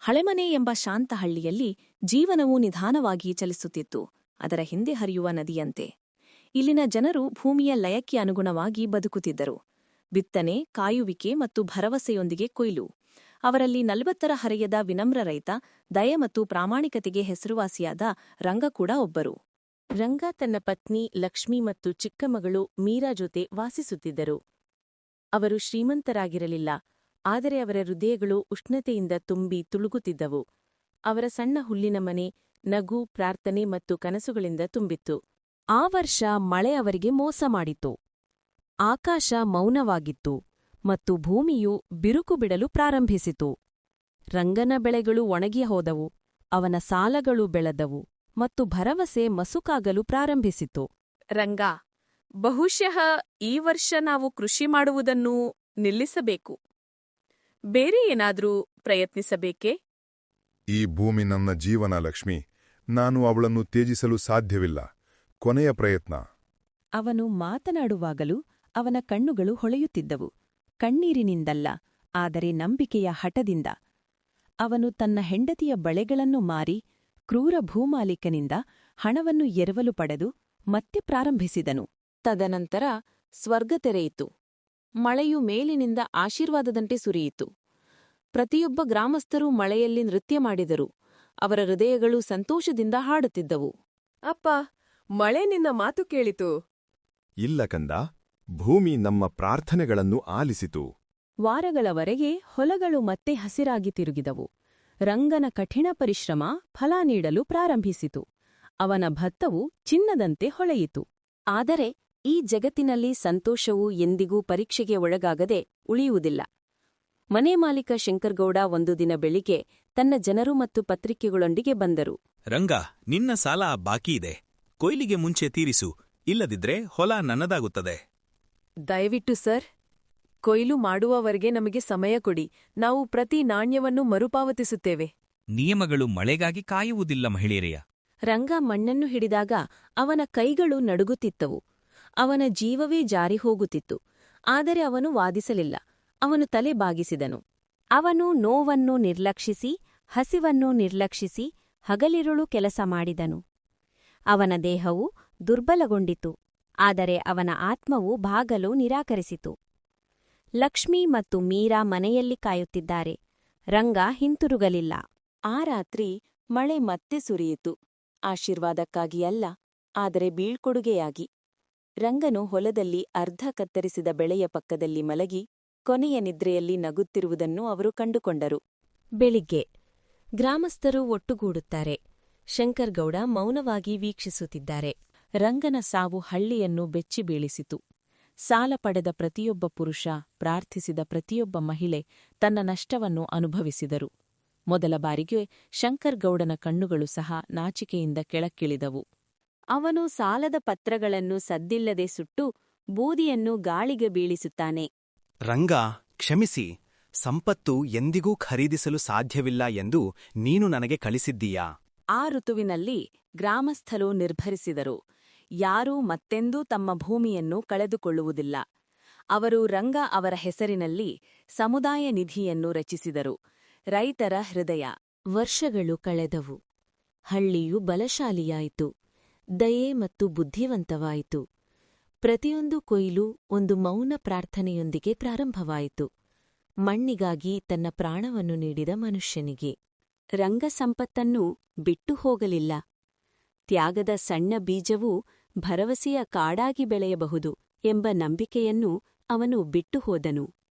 ಹಳೆಮನೆ ಎಂಬ ಶಾಂತ ಹಳ್ಳಿಯಲ್ಲಿ ಜೀವನವು ನಿಧಾನವಾಗಿ ಚಲಿಸುತ್ತಿತ್ತು, ಅದರ ಹಿಂದೆ ಹರಿಯುವ ನದಿಯಂತೆ. ಇಲ್ಲಿನ ಜನರು ಭೂಮಿಯ ಲಯಕ್ಕೆ ಅನುಗುಣವಾಗಿ ಬದುಕುತ್ತಿದ್ದರು. ಬಿತ್ತನೆ, ಕಾಯುವಿಕೆ ಮತ್ತು ಭರವಸೆಯೊಂದಿಗೆ ಕೊಯ್ಲು. ಅವರಲ್ಲಿ 40ರ ಹರೆಯದ ವಿನಮ್ರ ರೈತ, ದಯೆ ಮತ್ತು ಪ್ರಾಮಾಣಿಕತೆಗೆ ಹೆಸರುವಾಸಿಯಾದ ರಂಗ ಕೂಡ ಒಬ್ಬರು. ರಂಗ ತನ್ನ ಪತ್ನಿ ಲಕ್ಷ್ಮಿ ಮತ್ತು ಚಿಕ್ಕ ಮಗಳು ಮೀರಾ ಜೊತೆ ವಾಸಿಸುತ್ತಿದ್ದರು. ಅವರು ಶ್ರೀಮಂತರಾಗಿರಲಿಲ್ಲ, ಆದರೆ ಅವರ ಹೃದಯಗಳು ಉಷ್ಣತೆಯಿಂದ ತುಂಬಿ ತುಳುಕುತ್ತಿದ್ದವು. ಅವರ ಸಣ್ಣ ಹುಲ್ಲಿನ ಮನೆ ನಗು, ಪ್ರಾರ್ಥನೆ ಮತ್ತು ಕನಸುಗಳಿಂದ ತುಂಬಿತ್ತು. ಆ ವರ್ಷ ಮಳೆ ಅವರಿಗೆ ಮೋಸ ಮಾಡಿತು. ಆಕಾಶ ಮೌನವಾಗಿತ್ತು ಮತ್ತು ಭೂಮಿಯು ಬಿರುಕು ಬಿಡಲು ಪ್ರಾರಂಭಿಸಿತು. ರಂಗನ ಬೆಳೆಗಳು ಒಣಗಿ ಹೋದವು, ಅವನ ಸಾಲಗಳು ಬೆಳೆದವು ಮತ್ತು ಭರವಸೆ ಮಸುಕಾಗಲು ಪ್ರಾರಂಭಿಸಿತು. ರಂಗ, ಬಹುಶಃ ಈ ವರ್ಷ ನಾವು ಕೃಷಿ ಮಾಡುವುದನ್ನು ನಿಲ್ಲಿಸಬೇಕು. ಬೇರೆ ಏನಾದ್ರೂ ಪ್ರಯತ್ನಿಸಬೇಕೇ? ಈ ಭೂಮಿ ನನ್ನ ಜೀವನ ಲಕ್ಷ್ಮಿ. ನಾನು ಅವಳನ್ನು ತ್ಯಜಿಸಲು ಸಾಧ್ಯವಿಲ್ಲ. ಕೊನೆಯ ಪ್ರಯತ್ನ. ಅವನು ಮಾತನಾಡುವಾಗಲೂ ಅವನ ಕಣ್ಣುಗಳು ಹೊಳೆಯುತ್ತಿದ್ದವು, ಕಣ್ಣೀರಿನಿಂದಲ್ಲ, ಆದರೆ ನಂಬಿಕೆಯ ಹಠದಿಂದ. ಅವನು ತನ್ನ ಹೆಂಡತಿಯ ಬಳೆಗಳನ್ನು ಮಾರಿ ಕ್ರೂರ ಭೂಮಾಲೀಕನಿಂದ ಹಣವನ್ನು ಎರವಲು ಪಡೆದು ಮತ್ತೆ ಪ್ರಾರಂಭಿಸಿದನು. ತದನಂತರ ಸ್ವರ್ಗ ತೆರೆಯಿತು. ಮಳೆಯು ಮೇಲಿನಿಂದ ಆಶೀರ್ವಾದದಂತೆ ಸುರಿಯಿತು. ಪ್ರತಿಯೊಬ್ಬ ಗ್ರಾಮಸ್ಥರೂ ಮಳೆಯಲ್ಲಿ ನೃತ್ಯ ಮಾಡಿದರು. ಅವರ ಹೃದಯಗಳು ಸಂತೋಷದಿಂದ ಹಾಡುತ್ತಿದ್ದವು. ಅಪ್ಪ, ಮಳೆ ನಿನ್ನ ಮಾತು ಕೇಳಿತು. ಇಲ್ಲ ಕಂದ, ಭೂಮಿ ನಮ್ಮ ಪ್ರಾರ್ಥನೆಗಳನ್ನು ಆಲಿಸಿತು. ವಾರಗಳವರೆಗೆ ಹೊಲಗಳು ಮತ್ತೆ ಹಸಿರಾಗಿ ತಿರುಗಿದವು. ರಂಗನ ಕಠಿಣ ಪರಿಶ್ರಮ ಫಲ ನೀಡಲು ಪ್ರಾರಂಭಿಸಿತು. ಅವನ ಭತ್ತವು ಚಿನ್ನದಂತೆ ಹೊಳೆಯಿತು. ಆದರೆ ಈ ಜಗತ್ತಿನಲ್ಲಿ ಸಂತೋಷವು ಎಂದಿಗೂ ಪರೀಕ್ಷೆಗೆ ಒಳಗಾಗದೆ ಉಳಿಯುವುದಿಲ್ಲ. ಮನೆ ಮಾಲೀಕ ಶಂಕರ್ಗೌಡ ಒಂದು ದಿನ ಬೆಳಿಗ್ಗೆ ತನ್ನ ಜನರು ಮತ್ತು ಪತ್ರಿಕೆಗಳೊಂದಿಗೆ ಬಂದರು. ರಂಗ, ನಿನ್ನ ಸಾಲ ಬಾಕಿಯಿದೆ. ಕೊಯ್ಲಿಗೆ ಮುಂಚೆ ತೀರಿಸು, ಇಲ್ಲದಿದ್ರೆ ಹೊಲ ನನ್ನದಾಗುತ್ತದೆ. ದಯವಿಟ್ಟು ಸರ್, ಕೊಯ್ಲು ಮಾಡುವವರೆಗೆ ನಮಗೆ ಸಮಯ ಕೊಡಿ. ನಾವು ಪ್ರತಿ ನಾಣ್ಯವನ್ನು ಮರುಪಾವತಿಸುತ್ತೇವೆ. ನಿಯಮಗಳು ಮಳೆಗಾಗಿ ಕಾಯುವುದಿಲ್ಲ ಮಹಿಳೆಯರೆಯ. ರಂಗ ಮಣ್ಣನ್ನು ಹಿಡಿದಾಗ ಅವನ ಕೈಗಳು ನಡುಗುತ್ತಿದ್ದವು. ಅವನ ಜೀವವೇ ಜಾರಿ ಹೋಗುತ್ತಿತ್ತು. ಆದರೆ ಅವನು ವಾದಿಸಲಿಲ್ಲ. ಅವನು ತಲೆ ಬಾಗಿಸಿದನು. ಅವನು ನೋವನ್ನು ನಿರ್ಲಕ್ಷಿಸಿ, ಹಸಿವನ್ನು ನಿರ್ಲಕ್ಷಿಸಿ ಹಗಲಿರುಳು ಕೆಲಸ ಮಾಡಿದನು. ಅವನ ದೇಹವು ದುರ್ಬಲಗೊಂಡಿತು, ಆದರೆ ಅವನ ಆತ್ಮವು ಭಾಗಲು ನಿರಾಕರಿಸಿತು. ಲಕ್ಷ್ಮಿ ಮತ್ತು ಮೀರಾ ಮನೆಯಲ್ಲಿ ಕಾಯುತ್ತಿದ್ದಾರೆ. ರಂಗ ಹಿಂತಿರುಗಲಿಲ್ಲ. ಆ ರಾತ್ರಿ ಮಳೆ ಮತ್ತೆ ಸುರಿಯಿತು. ಆಶೀರ್ವಾದಕ್ಕಾಗಿ ಅಲ್ಲ, ಆದರೆ ಬೀಳ್ಕೊಡುಗೆಯಾಗಿ. ರಂಗನು ಹೊಲದಲ್ಲಿ ಅರ್ಧ ಕತ್ತರಿಸಿದ ಬೆಳೆಯ ಪಕ್ಕದಲ್ಲಿ ಮಲಗಿ ಕೊನೆಯ ನಿದ್ರೆಯಲ್ಲಿ ನಗುತ್ತಿರುವುದನ್ನು ಅವರು ಕಂಡುಕೊಂಡರು. ಬೆಳಿಗ್ಗೆ ಗ್ರಾಮಸ್ಥರು ಒಟ್ಟುಗೂಡುತ್ತಾರೆ. ಶಂಕರ್ಗೌಡ ಮೌನವಾಗಿ ವೀಕ್ಷಿಸುತ್ತಿದ್ದಾರೆ. ರಂಗನ ಸಾವು ಹಳ್ಳಿಯನ್ನು ಬೆಚ್ಚಿ ಬೀಳಿಸಿತು. ಸಾಲ ಪಡೆದ ಪ್ರತಿಯೊಬ್ಬ ಪುರುಷ, ಪ್ರಾರ್ಥಿಸಿದ ಪ್ರತಿಯೊಬ್ಬ ಮಹಿಳೆ ತನ್ನ ನಷ್ಟವನ್ನು ಅನುಭವಿಸಿದರು. ಮೊದಲ ಬಾರಿಗೆ ಶಂಕರ್ಗೌಡನ ಕಣ್ಣುಗಳು ಸಹ ನಾಚಿಕೆಯಿಂದ ಕೆಳಕ್ಕಿಳಿದವು. ಅವನು ಸಾಲದ ಪತ್ರಗಳನ್ನು ಸದ್ದಿಲ್ಲದೆ ಸುಟ್ಟು ಬೂದಿಯನ್ನು ಗಾಳಿಗೆ ಬೀಳಿಸುತ್ತಾನೆ. ರಂಗ, ಕ್ಷಮಿಸಿ. ಸಂಪತ್ತು ಎಂದಿಗೂ ಖರೀದಿಸಲು ಸಾಧ್ಯವಿಲ್ಲ ಎಂದು ನೀನು ನನಗೆ ಕಳಿಸಿದ್ದೀಯಾ? ಆ ಋತುವಿನಲ್ಲಿ ಗ್ರಾಮಸ್ಥರು ನಿರ್ಭರಿಸಿದರು. ಯಾರೂ ಮತ್ತೆಂದೂ ತಮ್ಮ ಭೂಮಿಯನ್ನು ಕಳೆದುಕೊಳ್ಳುವುದಿಲ್ಲ. ಅವರು ರಂಗ ಅವರ ಹೆಸರಿನಲ್ಲಿ ಸಮುದಾಯ ನಿಧಿಯನ್ನು ರಚಿಸಿದರು. ರೈತರ ಹೃದಯ. ವರ್ಷಗಳು ಕಳೆದವು. ಹಳ್ಳಿಯು ಬಲಶಾಲಿಯಾಯಿತು. ದಯೆ ಮತ್ತು ಬುದ್ಧಿವಂತವಾಯಿತು. ಪ್ರತಿಯೊಂದು ಕೊಯ್ಲು ಒಂದು ಮೌನ ಪ್ರಾರ್ಥನೆಯೊಂದಿಗೆ ಪ್ರಾರಂಭವಾಯಿತು. ಮಣ್ಣಿಗಾಗಿ ತನ್ನ ಪ್ರಾಣವನ್ನು ನೀಡಿದ ಮನುಷ್ಯನಿಗೆ. ರಂಗ ಸಂಪತ್ತನ್ನು ಬಿಟ್ಟು ಹೋಗಲಿಲ್ಲ. ತ್ಯಾಗದ ಸಣ್ಣ ಬೀಜವೂ ಭರವಸೆಯ ಕಾಡಾಗಿ ಬೆಳೆಯಬಹುದು ಎಂಬ ನಂಬಿಕೆಯನ್ನು ಅವನು ಬಿಟ್ಟು ಹೋದನು.